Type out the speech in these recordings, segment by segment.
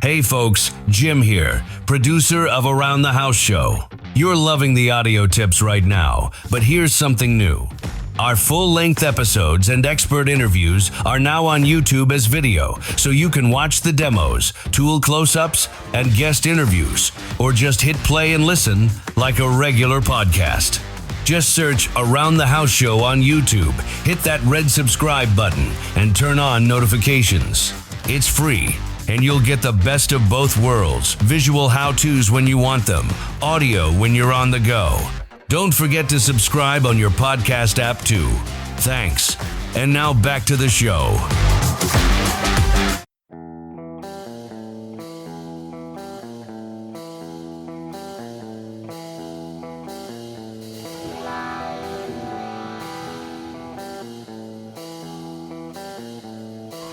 Hey folks, Jim here, producer of Around the House Show. You're loving the audio tips right now, but here's something new. Our full-length episodes and expert interviews are now on YouTube as video, so you can watch the demos, tool close-ups, and guest interviews, or just hit play and listen like a regular podcast. Just search Around the House Show on YouTube, hit that red subscribe button, and turn on notifications. It's free, and you'll get the best of both worlds, visual how-tos when you want them, audio when you're on the go. Don't forget to subscribe on your podcast app too. Thanks. And now back to the show.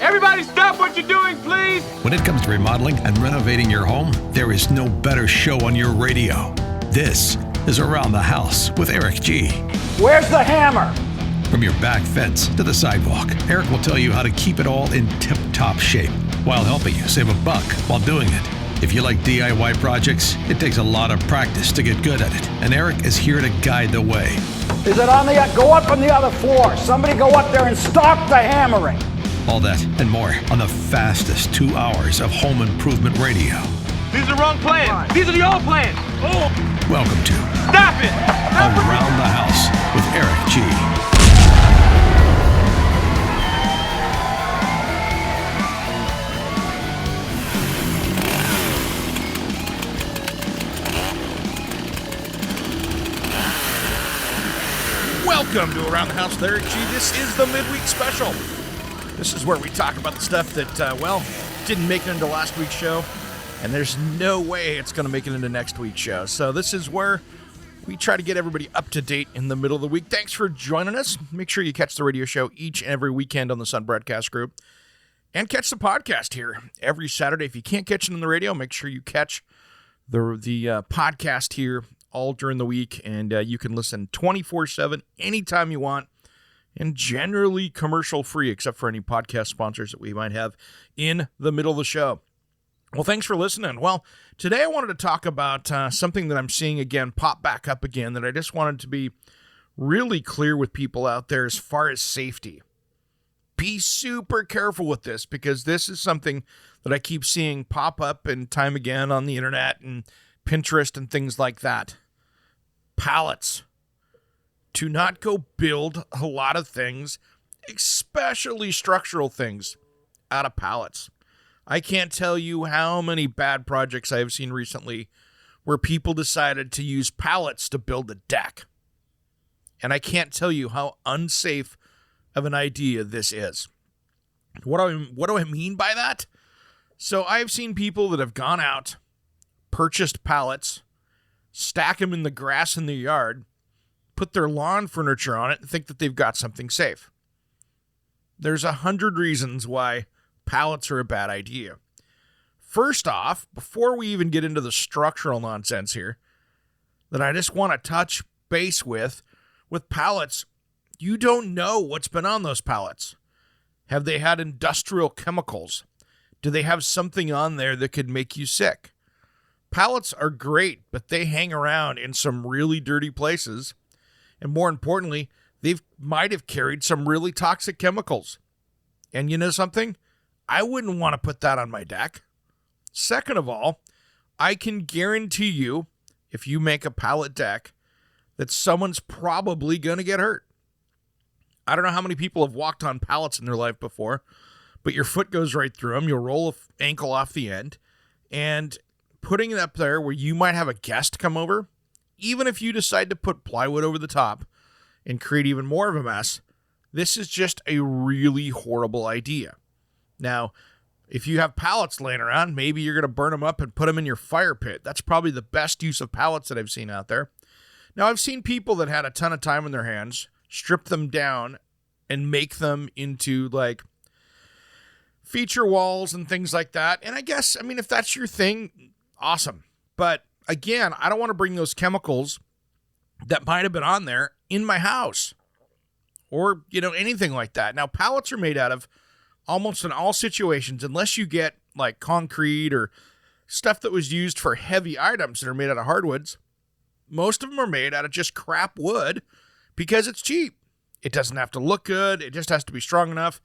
Everybody stop what you're doing, please! When it comes to remodeling and renovating your home, there is no better show on your radio. This is Around the House with Eric G. Where's the hammer? From your back fence to the sidewalk, Eric will tell you how to keep it all in tip-top shape while helping you save a buck while doing it. If you like DIY projects, it takes a lot of practice to get good at it, and Eric is here to guide the way. Is it on the... Go up on the other floor. Somebody go up there and stop the hammering. All that and more on the fastest 2 hours of home improvement radio. These are the wrong plans. These are the old plans. Oh! Welcome to Stop it! Around the House with Eric G. Welcome to Around the House with Eric G. This is the midweek special. This is where we talk about the stuff that, didn't make it into last week's show, and there's no way it's going to make it into next week's show. So this is where we try to get everybody up to date in the middle of the week. Thanks for joining us. Make sure you catch the radio show each and every weekend on the Sun Broadcast Group, and catch the podcast here every Saturday. If you can't catch it on the radio, make sure you catch the podcast here all during the week, and you can listen 24/7 anytime you want. And generally commercial-free, except for any podcast sponsors that we might have in the middle of the show. Well, thanks for listening. Well, today I wanted to talk about something that I'm seeing again pop back up again that I just wanted to be really clear with people out there as far as safety. Be super careful with this, because this is something that I keep seeing pop up and time again on the internet and Pinterest and things like that. Pallets. Do not go build a lot of things, especially structural things, out of pallets. I can't tell you how many bad projects I have seen recently where people decided to use pallets to build a deck. And I can't tell you how unsafe of an idea this is. What do I mean by that? So I've seen people that have gone out, purchased pallets, stack them in the grass in their yard, put their lawn furniture on it, and think that they've got something safe. There's 100 reasons why pallets are a bad idea. First off, before we even get into the structural nonsense here, that I just want to touch base with pallets, you don't know what's been on those pallets. Have they had industrial chemicals? Do they have something on there that could make you sick? Pallets are great, but they hang around in some really dirty places. And more importantly, they might have carried some really toxic chemicals. And you know something? I wouldn't want to put that on my deck. Second of all, I can guarantee you, if you make a pallet deck, that someone's probably going to get hurt. I don't know how many people have walked on pallets in their life before, but your foot goes right through them. You'll roll an ankle off the end. And putting it up there where you might have a guest come over, even if you decide to put plywood over the top and create even more of a mess, this is just a really horrible idea. Now, if you have pallets laying around, maybe you're going to burn them up and put them in your fire pit. That's probably the best use of pallets that I've seen out there. Now, I've seen people that had a ton of time in their hands strip them down and make them into like feature walls and things like that. And I guess, if that's your thing, awesome. But again, I don't want to bring those chemicals that might have been on there in my house or, anything like that. Now, pallets are made out of almost in all situations, unless you get like concrete or stuff that was used for heavy items that are made out of hardwoods, most of them are made out of just crap wood because it's cheap. It doesn't have to look good. It just has to be strong enough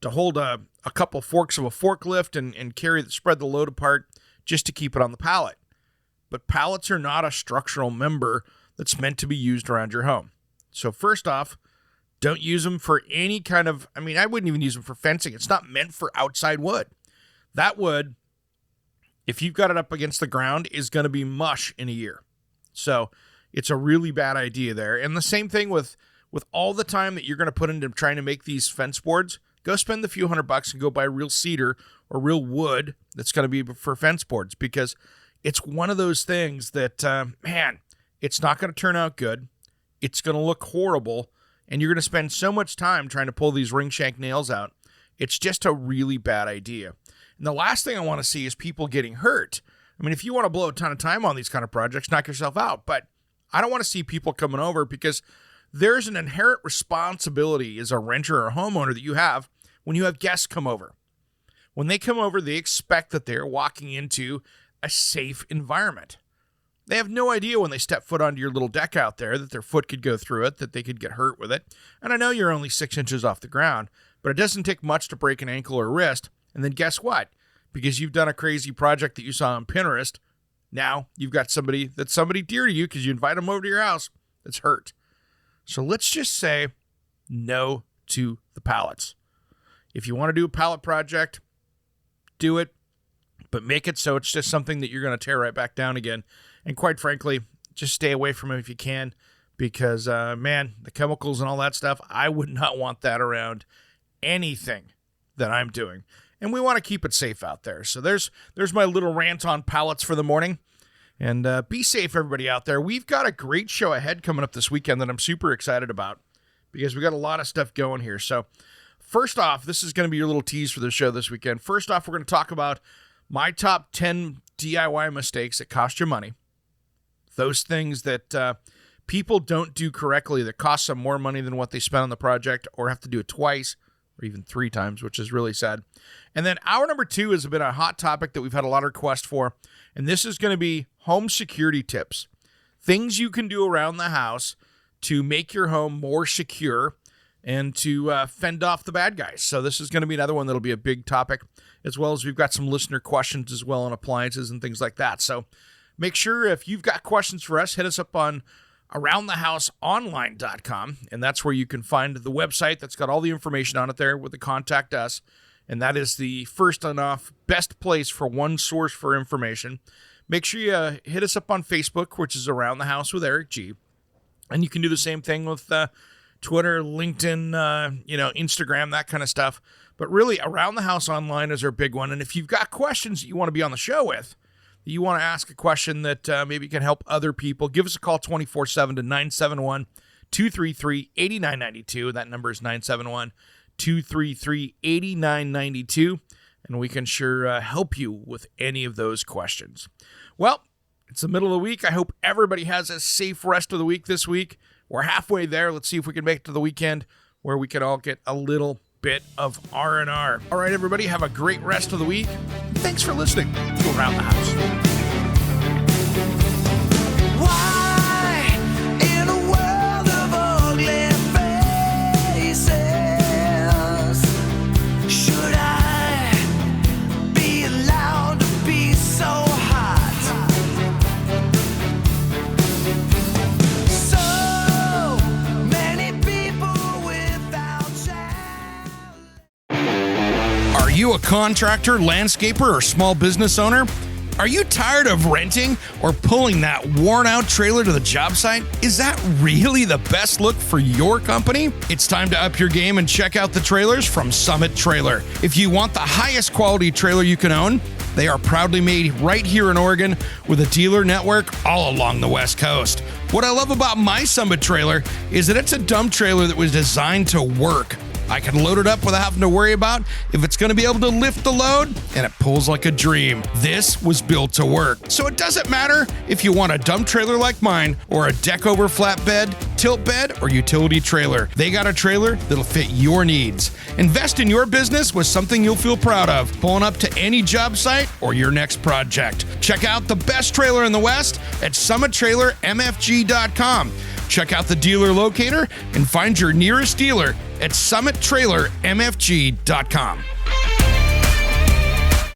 to hold a couple forks of a forklift and spread the load apart just to keep it on the pallet. But pallets are not a structural member that's meant to be used around your home. So first off, don't use them for any kind of, I wouldn't even use them for fencing. It's not meant for outside wood. That wood, if you've got it up against the ground, is going to be mush in a year. So it's a really bad idea there. And the same thing with all the time that you're going to put into trying to make these fence boards, go spend the few $100 and go buy real cedar or real wood that's going to be for fence boards, because it's one of those things that, it's not going to turn out good. It's going to look horrible, and you're going to spend so much time trying to pull these ring shank nails out. It's just a really bad idea. And the last thing I want to see is people getting hurt. If you want to blow a ton of time on these kind of projects, knock yourself out. But I don't want to see people coming over, because there's an inherent responsibility as a renter or a homeowner that you have when you have guests come over. When they come over, they expect that they're walking into a safe environment. They have no idea when they step foot onto your little deck out there that their foot could go through it, that they could get hurt with it. And I know you're only 6 inches off the ground, but it doesn't take much to break an ankle or wrist. And then guess what? Because you've done a crazy project that you saw on Pinterest, now you've got somebody dear to you because you invite them over to your house that's hurt. So let's just say no to the pallets. If you want to do a pallet project, do it, but make it so it's just something that you're going to tear right back down again. And quite frankly, just stay away from it if you can, because, the chemicals and all that stuff, I would not want that around anything that I'm doing. And we want to keep it safe out there. So there's my little rant on pallets for the morning. And be safe, everybody out there. We've got a great show ahead coming up this weekend that I'm super excited about, because we got a lot of stuff going here. So first off, this is going to be your little tease for the show this weekend. First off, we're going to talk about my top 10 DIY mistakes that cost you money. Those things that people don't do correctly that cost them more money than what they spent on the project, or have to do it twice or even 3 times, which is really sad. And then hour number 2 has been a hot topic that we've had a lot of requests for, and this is going to be home security tips. Things you can do around the house to make your home more secure and to fend off the bad guys. So this is going to be another one that'll be a big topic, as well as we've got some listener questions as well on appliances and things like that. So make sure if you've got questions for us, hit us up on aroundthehouseonline.com, and that's where you can find the website that's got all the information on it there with the contact us, and that is the first and off best place for one source for information. Make sure you hit us up on Facebook, which is Around the House with Eric G, and you can do the same thing with Twitter, LinkedIn, Instagram, that kind of stuff. But really, Around the House Online is our big one, and if you've got questions that you want to be on the show with, you want to ask a question that maybe can help other people, give us a call 24/7 to 971-233-8992. That number is 971-233-8992, and we can sure help you with any of those questions. Well, it's the middle of the week. I hope everybody has a safe rest of the week this week. We're halfway there. Let's see if we can make it to the weekend where we can all get a little bit of R&R. All right, everybody, have a great rest of the week. Thanks for listening to Around the House. Why, in a world of ugly faces, should I be allowed to be so hot? So many people without child. Are you a contractor, landscaper, or small business owner? Are you tired of renting or pulling that worn-out trailer to the job site? Is that really the best look for your company? It's time to up your game and check out the trailers from Summit Trailer. If you want the highest quality trailer you can own, they are proudly made right here in Oregon with a dealer network all along the West Coast. What I love about my Summit Trailer is that it's a dump trailer that was designed to work. I can load it up without having to worry about if it's going to be able to lift the load, and it pulls like a dream. This was built to work. So it doesn't matter if you want a dump trailer like mine or a deck over flatbed, tilt bed, or utility trailer. They got a trailer that'll fit your needs. Invest in your business with something you'll feel proud of, pulling up to any job site or your next project. Check out the best trailer in the West at summittrailermfg.com. Check out the dealer locator and find your nearest dealer at summittrailermfg.com.